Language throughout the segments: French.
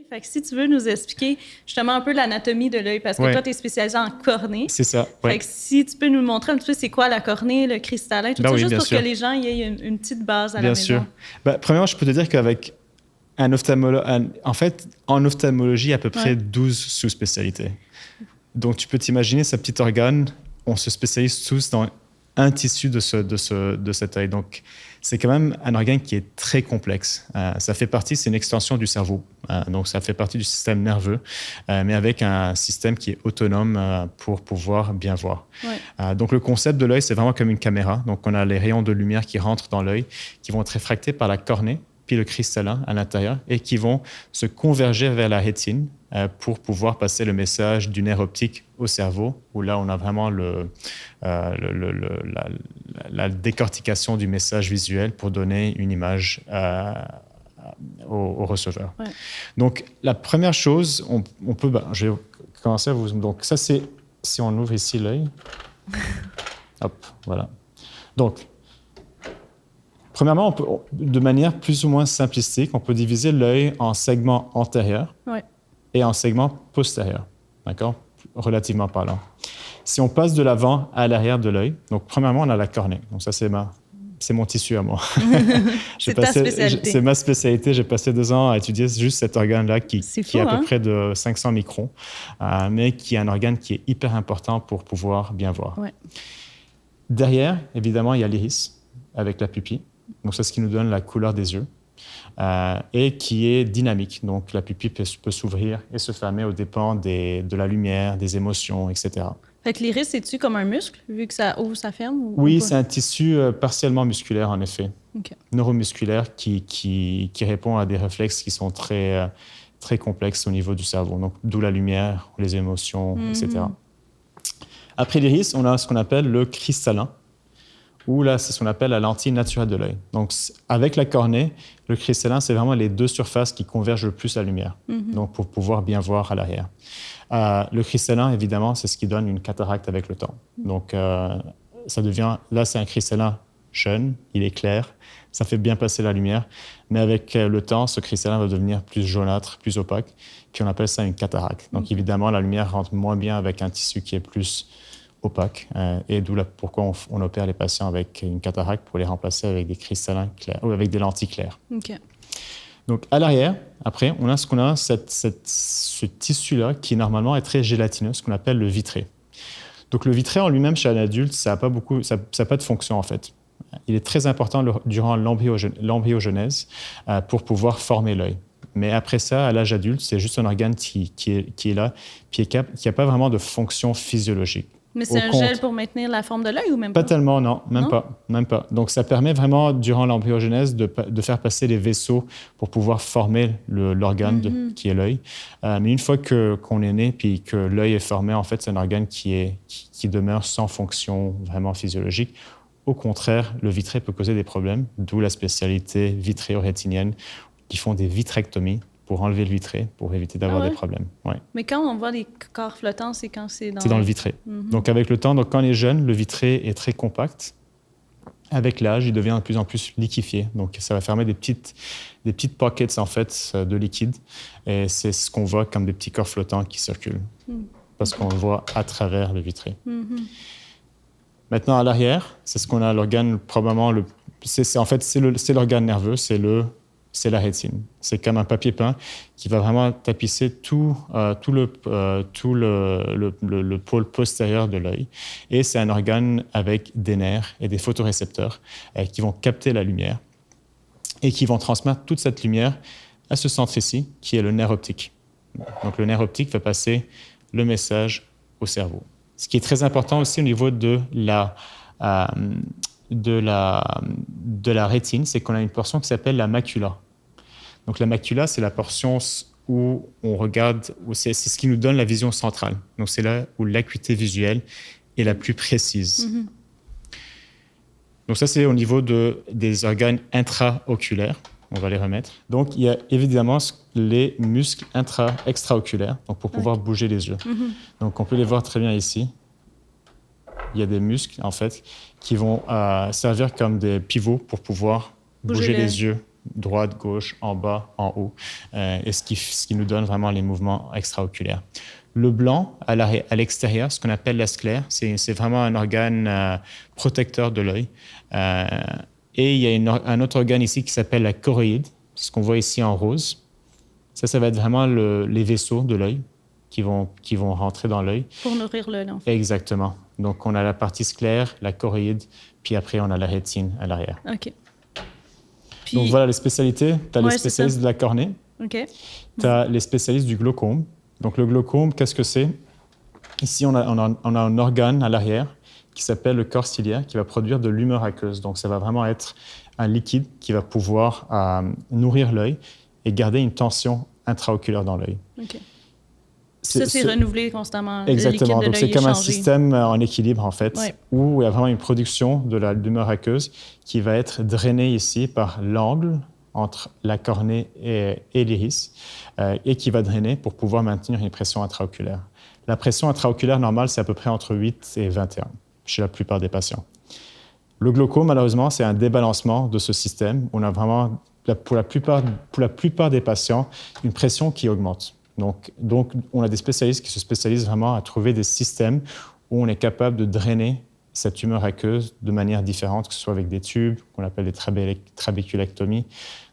Fait que si tu veux nous expliquer justement un peu l'anatomie de l'œil, parce que toi, tu es spécialisé en cornée. C'est ça, Fait que si tu peux nous montrer un petit peu c'est quoi la cornée, le cristallin, tout ça, juste pour que les gens aient une petite base à la maison. Bien sûr. Premièrement, je peux te dire qu'avec un ophtalmologue, en fait, en ophtalmologie, il y a à peu près 12 sous-spécialités. Donc, tu peux t'imaginer, ce petit organe, on se spécialise tous dans un tissu de cet œil. Donc, c'est quand même un organe qui est très complexe. Ça fait partie, c'est une extension du cerveau. Donc, ça fait partie du système nerveux, mais avec un système qui est autonome pour pouvoir bien voir. Donc, le concept de l'œil, c'est vraiment comme une caméra. Donc, on a les rayons de lumière qui rentrent dans l'œil, qui vont être réfractés par la cornée, puis le cristallin à l'intérieur, et qui vont se converger vers la rétine pour pouvoir passer le message du nerf optique au cerveau, où là, on a vraiment la décortication du message visuel pour donner une image au receveur. Donc, la première chose, on peut... je vais commencer à vous... Donc, ça, c'est... Si on ouvre ici l'œil... Hop, voilà. Donc, premièrement, de manière plus ou moins simplistique, on peut diviser l'œil en segments antérieurs et en segments postérieurs, d'accord? Relativement parlant. Si on passe de l'avant à l'arrière de l'œil, donc premièrement, on a la cornée. Donc ça, c'est mon tissu à moi. C'est ta spécialité. C'est ma spécialité. J'ai passé 2 ans à étudier juste cet organe-là qui est à peu près de 500 microns, mais qui est un organe qui est hyper important pour pouvoir bien voir. Derrière, évidemment, il y a l'iris avec la pupille. Donc, c'est ce qui nous donne la couleur des yeux et qui est dynamique. Donc, la pupille peut s'ouvrir et se fermer aux dépens de la lumière, des émotions, etc. Fait que l'iris, c'est-tu comme un muscle, vu que ça ouvre, ça ferme? Oui, c'est un tissu partiellement musculaire, en effet. Neuromusculaire qui répond à des réflexes qui sont très, très complexes au niveau du cerveau. Donc, d'où la lumière, les émotions, etc. Après l'iris, on a ce qu'on appelle le cristallin, où là, c'est ce qu'on appelle la lentille naturelle de l'œil. Donc, avec la cornée, le cristallin, c'est vraiment les 2 surfaces qui convergent le plus la lumière, donc pour pouvoir bien voir à l'arrière. Le cristallin, évidemment, c'est ce qui donne une cataracte avec le temps. Donc, ça devient... Là, c'est un cristallin jeune, il est clair, ça fait bien passer la lumière, mais avec le temps, ce cristallin va devenir plus jaunâtre, plus opaque, puis on appelle ça une cataracte. Donc, évidemment, la lumière rentre moins bien avec un tissu qui est plus opaque, et d'où pourquoi on opère les patients avec une cataracte pour les remplacer avec des cristallins clairs ou avec des lentilles claires. Donc, à l'arrière, après, on a ce tissu-là qui, normalement, est très gélatineux, ce qu'on appelle le vitré. Donc, le vitré en lui-même, chez un adulte, ça n'a pas de fonction, en fait. Il est très important durant l'embryogenèse pour pouvoir former l'œil. Mais après ça, à l'âge adulte, c'est juste un organe qui est là, puis qui n'a pas vraiment de fonction physiologique. Mais c'est un gel pour maintenir la forme de l'œil ou même pas? Pas tellement, non. Même pas. Donc, ça permet vraiment, durant l'embryogenèse, de faire passer les vaisseaux pour pouvoir former l'organe qui est l'œil. Mais une fois qu'on est né puis que l'œil est formé, en fait, c'est un organe qui demeure sans fonction vraiment physiologique. Au contraire, le vitré peut causer des problèmes, d'où la spécialité vitréo-rétinienne, qui font des vitrectomies pour enlever le vitré, pour éviter d'avoir des problèmes. Mais quand on voit des corps flottants, c'est quand c'est dans... C'est dans le vitré. Donc, avec le temps, quand on est jeune, le vitré est très compact. Avec l'âge, il devient de plus en plus liquéfié. Donc, ça va fermer des petites pockets, en fait, de liquide. Et c'est ce qu'on voit comme des petits corps flottants qui circulent. Parce qu'on le voit à travers le vitré. Maintenant, à l'arrière, c'est ce qu'on a l'organe probablement... c'est l'organe nerveux, c'est la rétine. C'est comme un papier peint qui va vraiment tapisser tout le pôle postérieur de l'œil. Et c'est un organe avec des nerfs et des photorécepteurs qui vont capter la lumière et qui vont transmettre toute cette lumière à ce centre ici, qui est le nerf optique. Donc, le nerf optique va passer le message au cerveau. Ce qui est très important aussi au niveau de la rétine, c'est qu'on a une portion qui s'appelle la macula. Donc, la macula, c'est la portion où on regarde, c'est ce qui nous donne la vision centrale. Donc, c'est là où l'acuité visuelle est la plus précise. Donc, ça, c'est au niveau des organes intraoculaires. On va les remettre. Donc, il y a évidemment les muscles extraoculaires, donc pour pouvoir bouger les yeux. Donc, on peut les voir très bien ici. Il y a des muscles, en fait, qui vont servir comme des pivots pour pouvoir bouger les yeux droite, gauche, en bas, en haut, et ce qui nous donne vraiment les mouvements extraoculaires. Le blanc, à l'extérieur, ce qu'on appelle la sclère, c'est vraiment un organe protecteur de l'œil. Et il y a un autre organe ici qui s'appelle la choroïde, ce qu'on voit ici en rose. Ça va être vraiment les vaisseaux de l'œil qui vont rentrer dans l'œil. Pour nourrir l'œil, en fait. Exactement. Donc, on a la partie sclère, la choroïde, puis après, on a la rétine à l'arrière. OK. Puis... Donc, voilà les spécialités. Tu as les spécialistes de la cornée. OK. Tu as les spécialistes du glaucome. Donc, le glaucome, qu'est-ce que c'est? Ici, on a un organe à l'arrière qui s'appelle le corps ciliaire, qui va produire de l'humeur aqueuse. Donc, ça va vraiment être un liquide qui va pouvoir nourrir l'œil et garder une tension intraoculaire dans l'œil. OK. Ça, c'est renouvelé constamment. Exactement. Le liquide de donc, c'est comme un système en équilibre, en fait, ouais. où il y a vraiment une production de l'humeur aqueuse qui va être drainée ici par l'angle entre la cornée et l'iris et qui va drainer pour pouvoir maintenir une pression intraoculaire. La pression intraoculaire normale, c'est à peu près entre 8 et 21 chez la plupart des patients. Le glaucome, malheureusement, c'est un débalancement de ce système. On a vraiment, pour la plupart des patients, une pression qui augmente. Donc, on a des spécialistes qui se spécialisent vraiment à trouver des systèmes où on est capable de drainer cette humeur aqueuse de manière différente, que ce soit avec des tubes, qu'on appelle des trabéculectomies.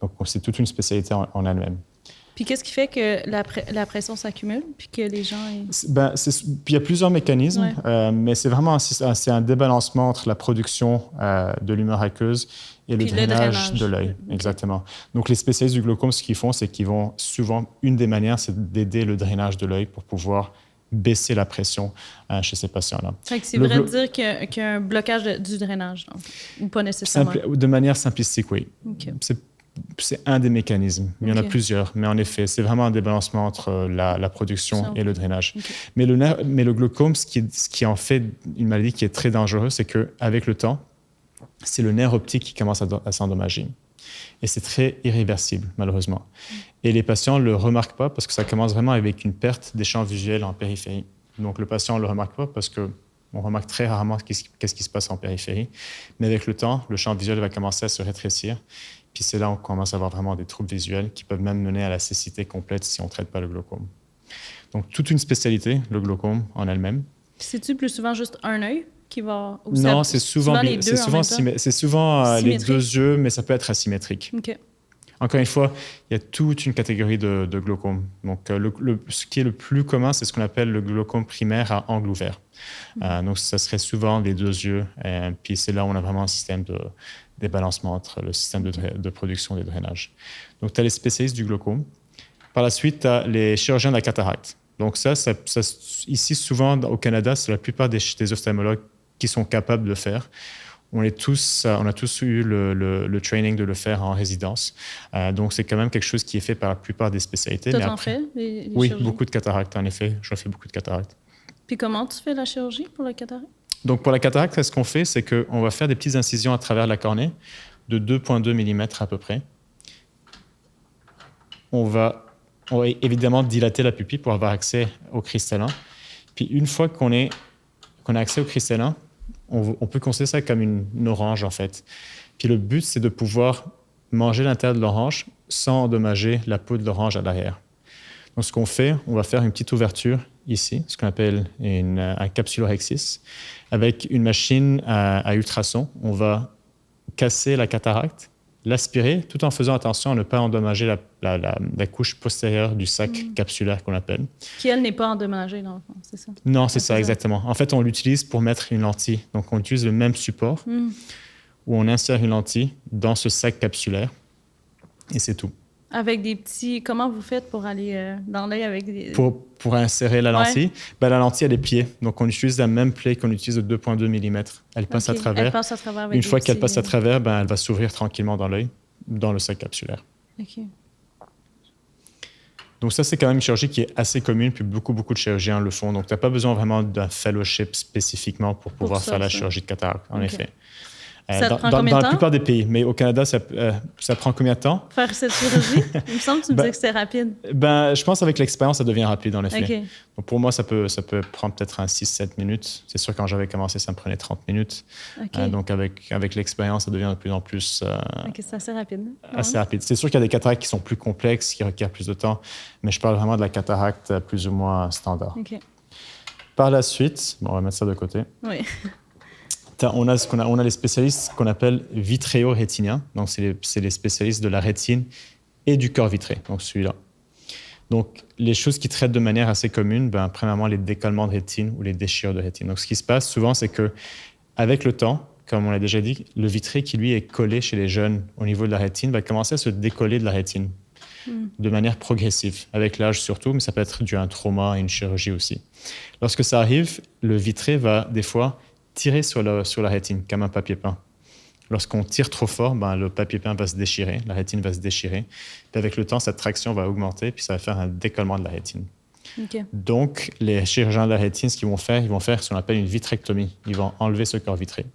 Donc, c'est toute une spécialité en elle-même. Puis qu'est-ce qui fait que la pression s'accumule, puis que les gens... Puis il y a plusieurs mécanismes, mais c'est vraiment un débalancement entre la production de l'humeur aqueuse et le drainage de l'œil. Okay. Exactement. Donc, les spécialistes du glaucome, ce qu'ils font, c'est qu'ils vont souvent... Une des manières, c'est d'aider le drainage de l'œil pour pouvoir baisser la pression chez ces patients-là. C'est vrai de dire qu'il y a un blocage du drainage, donc, ou pas nécessairement? De manière simplistique, oui. Okay. C'est un des mécanismes. Il y en a plusieurs, mais en effet, c'est vraiment un débalancement entre la production et le drainage. Okay. Mais le glaucome, ce qui en fait une maladie qui est très dangereuse, c'est qu'avec le temps, c'est le nerf optique qui commence à s'endommager. Et c'est très irréversible, malheureusement. Et les patients ne le remarquent pas parce que ça commence vraiment avec une perte des champs visuels en périphérie. Donc, le patient ne le remarque pas parce qu'on remarque très rarement qu'est-ce qui se passe en périphérie. Mais avec le temps, le champ visuel va commencer à se rétrécir. Puis c'est là qu'on commence à avoir vraiment des troubles visuels qui peuvent même mener à la cécité complète si on ne traite pas le glaucome. Donc, toute une spécialité, le glaucome en elle-même. C'est-tu plus souvent juste un œil qui va... Non, c'est souvent les deux c'est souvent les deux yeux, mais ça peut être asymétrique. OK. Encore une fois, il y a toute une catégorie de glaucome. Donc, ce qui est le plus commun, c'est ce qu'on appelle le glaucome primaire à angle ouvert. Donc, ça serait souvent les deux yeux. Puis c'est là où on a vraiment un système de débalancement entre le système de production et de drainage. Donc, tu as les spécialistes du glaucome. Par la suite, tu as les chirurgiens de la cataracte. Donc, ça ici, souvent, au Canada, c'est la plupart des ophtalmologues qui sont capables de le faire. On a tous eu le training de le faire en résidence. Donc, c'est quand même quelque chose qui est fait par la plupart des spécialités. Toi, t'en fais, les oui, chirurgies? Beaucoup de cataractes, en effet. J'en fais beaucoup de cataractes. Puis comment tu fais la chirurgie pour la cataracte? Donc, pour la cataracte, ce qu'on fait, c'est qu'on va faire des petites incisions à travers la cornée de 2,2 mm à peu près. On va évidemment dilater la pupille pour avoir accès au cristallin. Puis, une fois qu'on a accès au cristallin, on peut considérer ça comme une orange, en fait. Puis le but, c'est de pouvoir manger l'intérieur de l'orange sans endommager la peau de l'orange à l'arrière. Donc, ce qu'on fait, on va faire une petite ouverture ici, ce qu'on appelle un capsulorhexis, avec une machine à ultrasons. On va casser la cataracte, l'aspirer, tout en faisant attention à ne pas endommager la couche postérieure du sac capsulaire qu'on appelle. Qui, elle, n'est pas endommagée, dans le fond, c'est ça? Non, c'est ça, exactement. En fait, on l'utilise pour mettre une lentille. Donc, on utilise le même support où on insère une lentille dans ce sac capsulaire et c'est tout. Avec des petits... Comment vous faites pour aller dans l'œil avec des... Pour insérer la lentille, la lentille a des pieds. Donc, on utilise la même plaie qu'on utilise de 2,2 mm. Elle passe à travers. Elle passe à travers avec une fois qu'elle passe à travers, elle va s'ouvrir tranquillement dans l'œil, dans le sac capsulaire. OK. Donc, ça, c'est quand même une chirurgie qui est assez commune, puis beaucoup de chirurgiens le font. Donc, tu n'as pas besoin vraiment d'un fellowship spécifiquement pour pouvoir faire la chirurgie de cataracte, en effet. Ça te prend combien de temps? Dans la plupart des pays. Mais au Canada, ça prend combien de temps? Faire cette chirurgie? Il me semble que tu me disais que c'était rapide. Je pense qu'avec l'expérience, ça devient rapide, en effet. Okay. Donc pour moi, ça peut prendre peut-être 6-7 minutes. C'est sûr, quand j'avais commencé, ça me prenait 30 minutes. Okay. Donc avec l'expérience, ça devient de plus en plus... c'est assez rapide. Assez rapide. C'est sûr qu'il y a des cataractes qui sont plus complexes, qui requièrent plus de temps, mais je parle vraiment de la cataracte plus ou moins standard. Okay. Par la suite, on va mettre ça de côté. Oui. On a les spécialistes qu'on appelle vitréo-rétiniens. Donc, c'est les spécialistes de la rétine et du corps vitré, donc celui-là. Donc, les choses qui traitent de manière assez commune, premièrement, les décollements de rétine ou les déchirures de rétine. Donc, ce qui se passe souvent, c'est qu'avec le temps, comme on l'a déjà dit, le vitré qui, lui, est collé chez les jeunes au niveau de la rétine va commencer à se décoller de la rétine de manière progressive, avec l'âge surtout, mais ça peut être dû à un trauma et une chirurgie aussi. Lorsque ça arrive, le vitré va, des fois, tirer sur la rétine, comme un papier peint. Lorsqu'on tire trop fort, le papier peint va se déchirer, la rétine va se déchirer. Puis avec le temps, cette traction va augmenter, puis ça va faire un décollement de la rétine. Okay. Donc, les chirurgiens de la rétine, ce qu'ils vont faire, ils vont faire ce qu'on appelle une vitrectomie. Ils vont enlever ce corps vitré.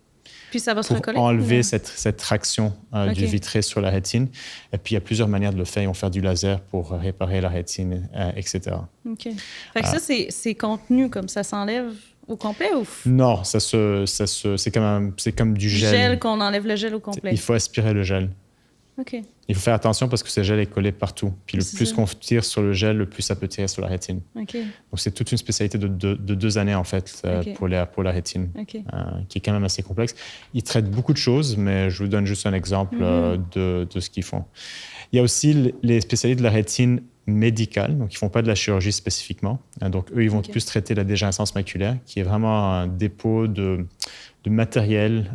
Puis ça va se recoller? Pour enlever cette traction du vitré sur la rétine. Et puis, il y a plusieurs manières de le faire. Ils vont faire du laser pour réparer la rétine, etc. OK. Fait que ça, c'est contenu comme ça s'enlève au complet ou? Non, c'est comme du gel. Gel, qu'on enlève le gel au complet. Il faut aspirer le gel. OK. Il faut faire attention parce que ce gel est collé partout. Puis le plus qu'on tire sur le gel, le plus ça peut tirer sur la rétine. Okay. Donc c'est toute une spécialité de 2 années en fait pour la rétine, qui est quand même assez complexe. Ils traitent beaucoup de choses, mais je vous donne juste un exemple de ce qu'ils font. Il y a aussi les spécialistes de la rétine médicale, donc ils ne font pas de la chirurgie spécifiquement. Donc eux, ils vont plus traiter la dégénérescence maculaire, qui est vraiment un dépôt de matériel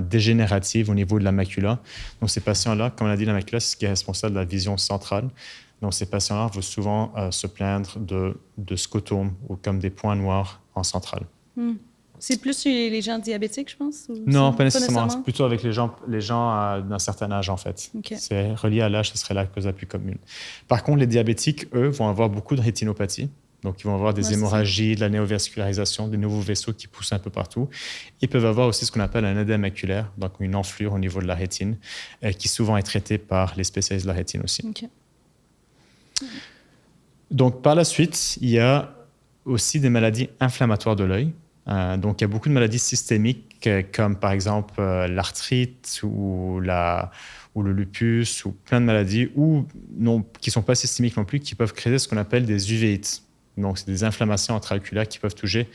dégénératif au niveau de la macula. Donc ces patients-là, comme on a dit, la macula, c'est ce qui est responsable de la vision centrale. Donc ces patients-là vont souvent se plaindre de scotomes ou comme des points noirs en centrale. C'est plus chez les gens diabétiques, je pense? Non, pas nécessairement. C'est plutôt avec les gens d'un certain âge, en fait. Okay. C'est relié à l'âge, ce serait la cause la plus commune. Par contre, les diabétiques, eux, vont avoir beaucoup de rétinopathie. Donc, ils vont avoir des hémorragies, de la néovascularisation, des nouveaux vaisseaux qui poussent un peu partout. Ils peuvent avoir aussi ce qu'on appelle un œdème maculaire, donc une enflure au niveau de la rétine, qui souvent est traitée par les spécialistes de la rétine aussi. Okay. Donc, par la suite, il y a aussi des maladies inflammatoires de l'œil. Donc, il y a beaucoup de maladies systémiques, comme par exemple l'arthrite ou le lupus, ou plein de maladies qui ne sont pas systémiques non plus, qui peuvent créer ce qu'on appelle des uvéites. Donc, c'est des inflammations intraoculaires qui peuvent toucher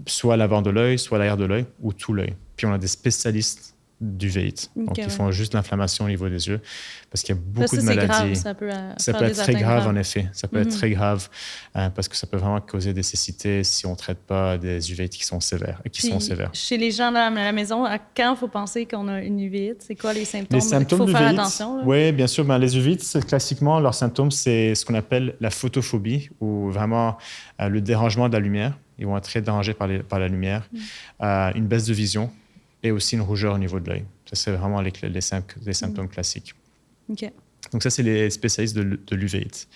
soit l'avant de l'œil, soit l'arrière de l'œil, ou tout l'œil. Puis, on a des spécialistes d'uvéites. Donc, ils font juste l'inflammation au niveau des yeux, parce qu'il y a beaucoup de maladies. Grave, ça peut être très grave, en effet. Ça peut être très grave, parce que ça peut vraiment causer des cécités si on ne traite pas des uvéites qui sont sévères. Chez les gens à la maison, à quand il faut penser qu'on a une uvéite? C'est quoi les symptômes? Les symptômes il faut faire attention. Oui, bien sûr. Les uvéites, classiquement, leurs symptômes, c'est ce qu'on appelle la photophobie, ou vraiment le dérangement de la lumière. Ils vont être très dérangés par la lumière. Une baisse de vision, et aussi une rougeur au niveau de l'œil. Ça, c'est vraiment les symptômes classiques. OK. Donc ça, c'est les spécialistes de l'uvéite.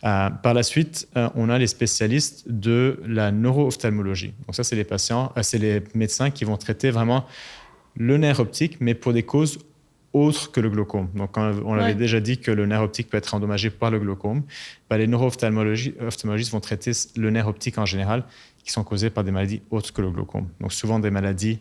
Par la suite, on a les spécialistes de la neuro-ophtalmologie. Donc ça, c'est les médecins qui vont traiter vraiment le nerf optique, mais pour des causes autres que le glaucome. Donc on avait déjà dit que le nerf optique peut être endommagé par le glaucome. Les neuro-ophtalmologistes vont traiter le nerf optique en général, qui sont causés par des maladies autres que le glaucome. Donc souvent des maladies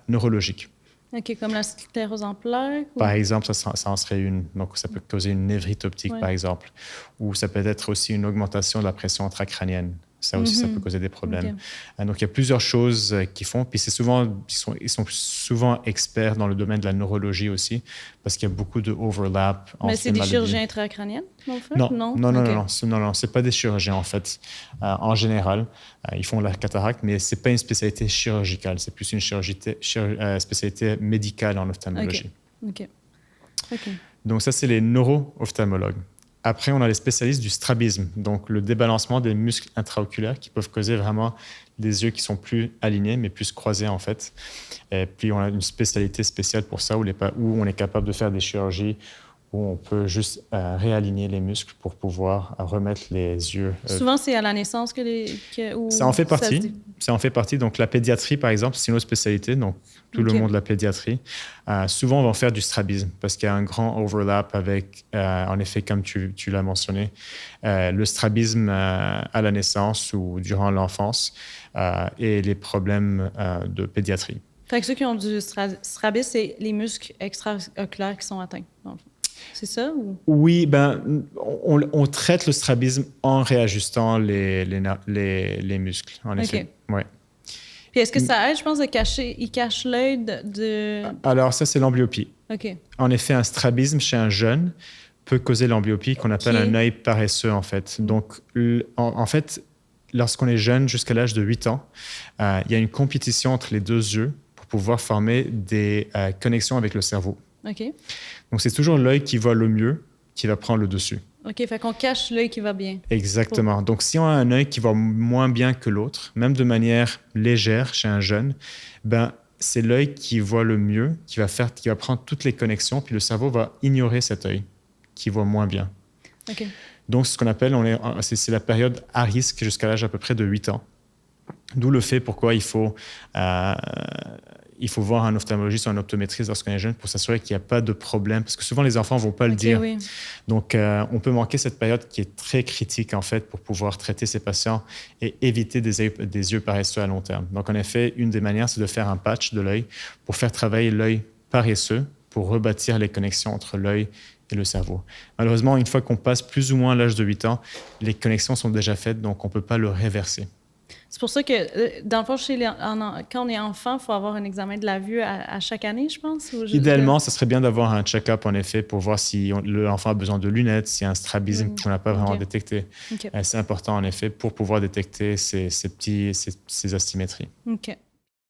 neurologiques. OK, comme la sclérose en plaques? Par exemple, ça en serait une. Donc, ça peut causer une névrite optique, par exemple. Ou ça peut être aussi une augmentation de la pression intracrânienne. Ça aussi, ça peut causer des problèmes. Okay. Donc, il y a plusieurs choses qu'ils font. Puis, ils sont souvent experts dans le domaine de la neurologie aussi, parce qu'il y a beaucoup de overlap entre les maladies. Mais c'est des chirurgiens intracrâniennes, en fait? Non, c'est pas des chirurgiens, en fait. En général, ils font la cataracte, mais c'est pas une spécialité chirurgicale. C'est plus une spécialité médicale en ophtalmologie. OK. Donc, ça, c'est les neuro-ophtalmologues. Après, on a les spécialistes du strabisme, donc le débalancement des muscles intraoculaires qui peuvent causer vraiment des yeux qui sont plus alignés, mais plus croisés en fait. Et puis, on a une spécialité spéciale pour ça où on est capable de faire des chirurgies où on peut juste réaligner les muscles pour pouvoir remettre les yeux. Souvent, c'est à la naissance ça en fait partie. Ça en fait partie. Donc, la pédiatrie, par exemple, c'est une autre spécialité. Donc, tout le monde de la pédiatrie. Souvent, on va faire du strabisme parce qu'il y a un grand overlap avec, en effet, comme tu l'as mentionné, le strabisme à la naissance ou durant l'enfance et les problèmes de pédiatrie. Fait que ceux qui ont du strabisme, c'est les muscles extra-oculaires qui sont atteints. C'est ça? Ou? Oui, on traite le strabisme en réajustant les muscles, en effet. Ouais. Puis est-ce que ça aide, je pense, il cache l'œil de... Alors ça, c'est l'amblyopie. OK. En effet, un strabisme chez un jeune peut causer l'amblyopie qu'on appelle un œil paresseux, en fait. Donc, en fait, lorsqu'on est jeune, jusqu'à l'âge de 8 ans, il y a une compétition entre les deux yeux pour pouvoir former des connexions avec le cerveau. OK. Donc, c'est toujours l'œil qui voit le mieux qui va prendre le dessus. OK, fait qu'on cache l'œil qui va bien. Exactement. Donc, si on a un œil qui va moins bien que l'autre, même de manière légère chez un jeune, c'est l'œil qui voit le mieux, qui va prendre toutes les connexions, puis le cerveau va ignorer cet œil qui voit moins bien. OK. Donc, c'est ce qu'on appelle, c'est la période à risque jusqu'à l'âge à peu près de 8 ans. D'où le fait pourquoi il faut voir un ophtalmologiste ou un optométriste lorsqu'on est jeune pour s'assurer qu'il n'y a pas de problème. Parce que souvent, les enfants ne vont pas le dire. Oui. Donc, on peut manquer cette période qui est très critique, en fait, pour pouvoir traiter ces patients et éviter des yeux paresseux à long terme. Donc, en effet, une des manières, c'est de faire un patch de l'œil pour faire travailler l'œil paresseux pour rebâtir les connexions entre l'œil et le cerveau. Malheureusement, une fois qu'on passe plus ou moins l'âge de 8 ans, les connexions sont déjà faites, donc on ne peut pas le réverser. C'est pour ça que, dans le fond, quand on est enfant, il faut avoir un examen de la vue à chaque année, je pense? Idéalement, ça serait bien d'avoir un check-up, en effet, pour voir si l'enfant a besoin de lunettes, s'il y a un strabisme qu'on n'a pas vraiment détecté. C'est important, en effet, pour pouvoir détecter ces asymétries. OK.